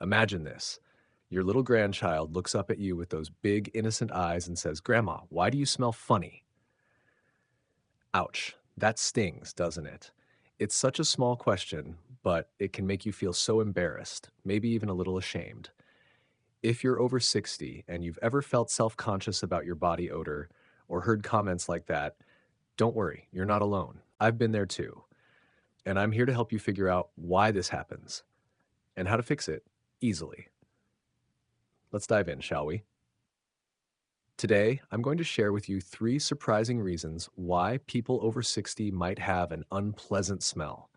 Imagine this. Your little grandchild looks up at you with those big, innocent eyes and says, "Grandma, why do you smell funny?" Ouch. That stings, doesn't it? It's such a small question, but it can make you feel so embarrassed, maybe even a little ashamed. If you're over 60 and you've ever felt self conscious about your body odor or heard comments like that, don't worry, you're not alone. I've been there too. And I'm here to help you figure out why this happens and how to fix it easily. Let's dive in, shall we? Today, I'm going to share with you three surprising reasons why people over 60 might have an unpleasant smell.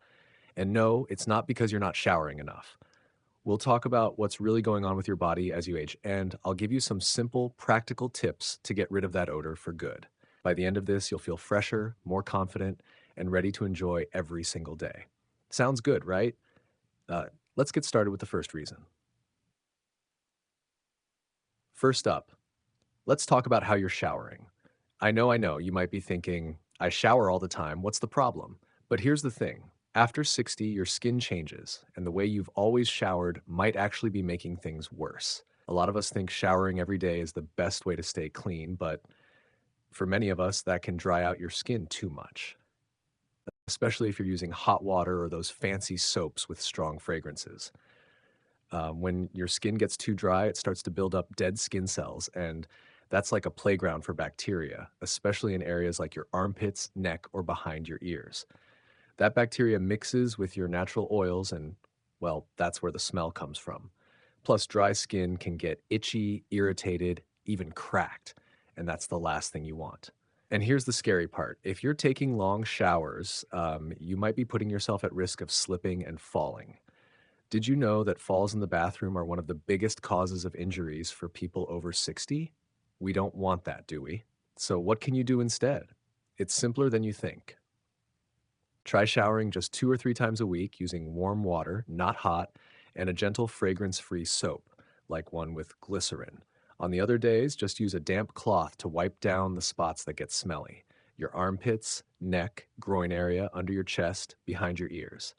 And no, it's not because you're not showering enough. We'll talk about what's really going on with your body as you age, and I'll give you some simple, practical tips to get rid of that odor for good. By the end of this, you'll feel fresher, more confident, and ready to enjoy every single day. Sounds good, right? Uh, let's get started with the first reason. First up, let's talk about how you're showering. I know, you might be thinking, I shower all the time, what's the problem? But here's the thing. After 60, your skin changes, and the way you've always showered might actually be making things worse. A lot of us think showering every day is the best way to stay clean, but for many of us, that can dry out your skin too much, especially if you're using hot water or those fancy soaps with strong fragrances. When your skin gets too dry, it starts to build up dead skin cells, and that's like a playground for bacteria, especially in areas like your armpits, neck, or behind your ears. That bacteria mixes with your natural oils, and well, that's where the smell comes from. Plus, dry skin can get itchy, irritated, even cracked, and that's the last thing you want. And here's the scary part. If you're taking long showers, you might be putting yourself at risk of slipping and falling. Did you know that falls in the bathroom are one of the biggest causes of injuries for people over 60? We don't want that, do we? So, what can you do instead? It's simpler than you think. Try showering just 2 or 3 times a week using warm water, not hot, and a gentle fragrance free soap, like one with glycerin. On the other days, just use a damp cloth to wipe down the spots that get smelly: your armpits, neck, groin area, under your chest, behind your ears.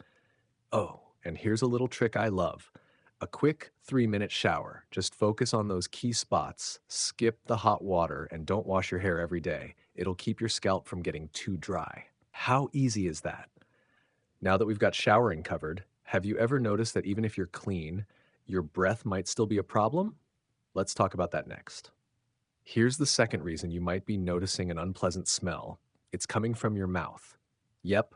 Oh, and here's a little trick I love. A quick 3-minute shower. Just focus on those key spots, skip the hot water, and don't wash your hair every day. It'll keep your scalp from getting too dry. How easy is that? Now that we've got showering covered, have you ever noticed that even if you're clean, your breath might still be a problem? Let's talk about that next. Here's the second reason you might be noticing an unpleasant smell. It's coming from your mouth. Yep,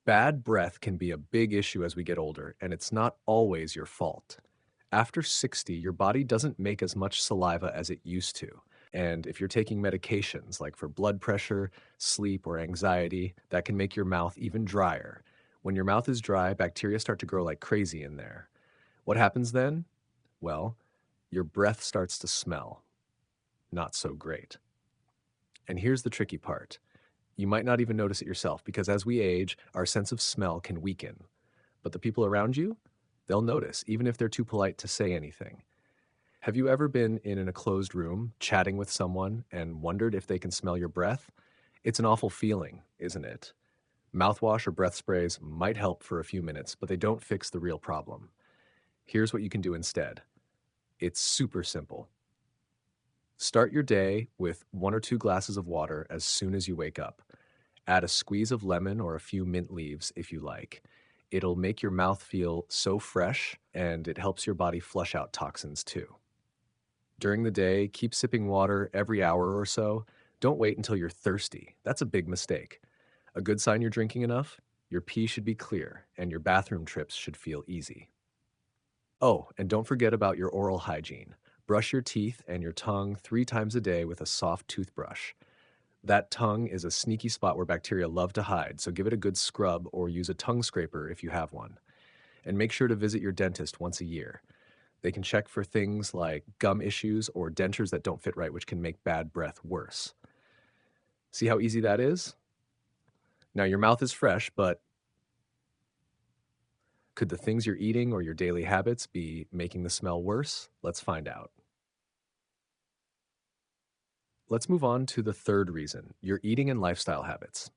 bad breath can be a big issue as we get older, and it's not always your fault. After 60, your body doesn't make as much saliva as it used to. And if you're taking medications like for blood pressure, sleep, or anxiety, that can make your mouth even drier. When your mouth is dry, bacteria start to grow like crazy in there. What happens then? Well, your breath starts to smell. Not so great. And here's the tricky part. You might not even notice it yourself because as we age, our sense of smell can weaken. But the people around you, they'll notice, even if they're too polite to say anything. Have you ever been in a closed room chatting with someone and wondered if they can smell your breath? It's an awful feeling, isn't it? Mouthwash or breath sprays might help for a few minutes, but they don't fix the real problem. Here's what you can do instead. It's super simple. Start your day with 1 or 2 glasses of water as soon as you wake up. Add a squeeze of lemon or a few mint leaves if you like. It'll make your mouth feel so fresh and it helps your body flush out toxins too. During the day, keep sipping water every hour or so. Don't wait until you're thirsty. That's a big mistake. A good sign you're drinking enough? Your pee should be clear and your bathroom trips should feel easy. Oh, and don't forget about your oral hygiene. Brush your teeth and your tongue 3 times a day with a soft toothbrush. That tongue is a sneaky spot where bacteria love to hide, so give it a good scrub or use a tongue scraper if you have one. And make sure to visit your dentist once a year. They can check for things like gum issues or dentures that don't fit right, which can make bad breath worse. See how easy that is? Now, your mouth is fresh, but could the things you're eating or your daily habits be making the smell worse? Let's find out. Let's move on to the third reason, your eating and lifestyle habits.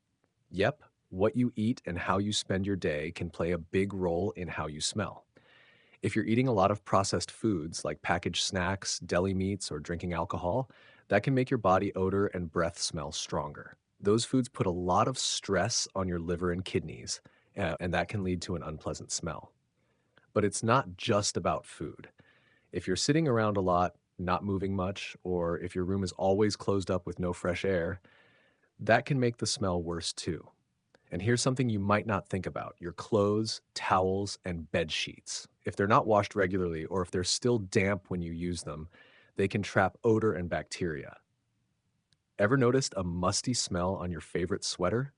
Yep, what you eat and how you spend your day can play a big role in how you smell. If you're eating a lot of processed foods like packaged snacks, deli meats, or drinking alcohol, that can make your body odor and breath smell stronger. Those foods put a lot of stress on your liver and kidneys, and that can lead to an unpleasant smell. But it's not just about food. If you're sitting around a lot, not moving much, or if your room is always closed up with no fresh air, that can make the smell worse too. And here's something you might not think about: your clothes, towels, and bed sheets. If they're not washed regularly or if they're still damp when you use them, they can trap odor and bacteria. Ever noticed a musty smell on your favorite sweater?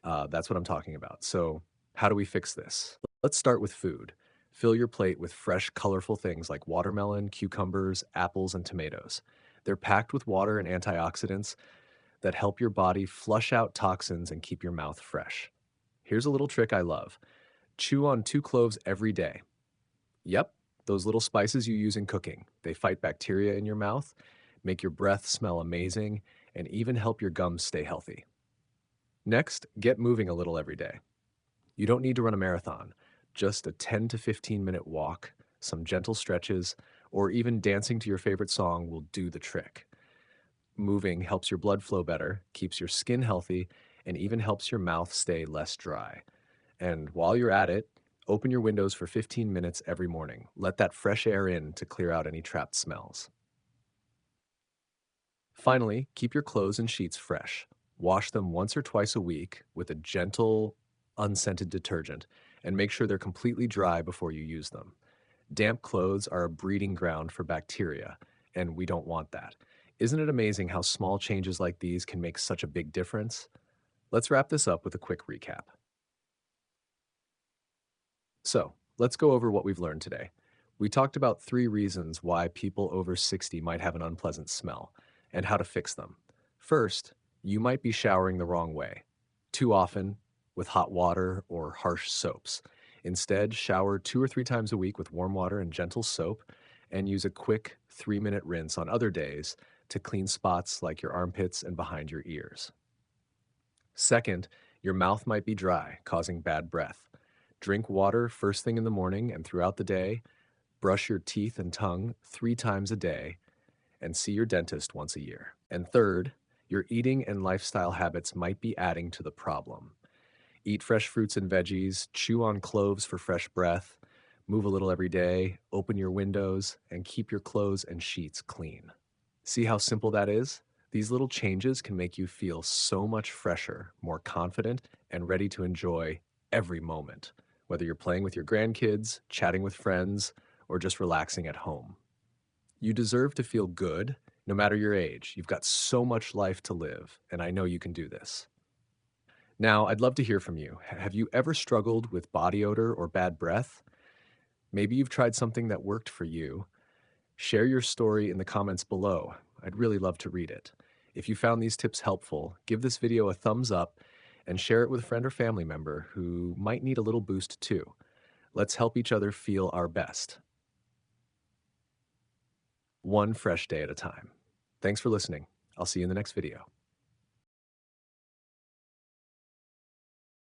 That's what I'm talking about. So, how do we fix this? Let's start with food. Fill your plate with fresh, colorful things like watermelon, cucumbers, apples, and tomatoes. They're packed with water and antioxidants that help your body flush out toxins and keep your mouth fresh. Here's a little trick I love: chew on 2 cloves every day. Yep, those little spices you use in cooking. They fight bacteria in your mouth, make your breath smell amazing, and even help your gums stay healthy. Next, get moving a little every day. You don't need to run a marathon, just a 10 to 15-minute walk, some gentle stretches, or even dancing to your favorite song will do the trick. Moving helps your blood flow better, keeps your skin healthy, and even helps your mouth stay less dry. And while you're at it, open your windows for 15 minutes every morning. Let that fresh air in to clear out any trapped smells. Finally, keep your clothes and sheets fresh. Wash them once or twice a week with a gentle, unscented detergent, and make sure they're completely dry before you use them. Damp clothes are a breeding ground for bacteria, and we don't want that. Isn't it amazing how small changes like these can make such a big difference? Let's wrap this up with a quick recap. So, let's go over what we've learned today. We talked about 3 reasons why people over 60 might have an unpleasant smell and how to fix them. First, you might be showering the wrong way, too often with hot water or harsh soaps. Instead, shower 2 or 3 times a week with warm water and gentle soap, and use a quick 3-minute rinse on other days to clean spots like your armpits and behind your ears. Second, your mouth might be dry, causing bad breath. Drink water first thing in the morning and throughout the day. Brush your teeth and tongue 3 times a day, and see your dentist once a year. And third, your eating and lifestyle habits might be adding to the problem. Eat fresh fruits and veggies, chew on cloves for fresh breath, move a little every day, open your windows, and keep your clothes and sheets clean. See how simple that is? These little changes can make you feel so much fresher, more confident, and ready to enjoy every moment, whether you're playing with your grandkids, chatting with friends, or just relaxing at home. You deserve to feel good, no matter your age. You've got so much life to live, and I know you can do this. Now, I'd love to hear from you. Have you ever struggled with body odor or bad breath? Maybe you've tried something that worked for you. Share your story in the comments below. I'd really love to read it. If you found these tips helpful, give this video a thumbs up and share it with a friend or family member who might need a little boost too. Let's help each other feel our best, one fresh day at a time. Thanks for listening. I'll see you in the next video.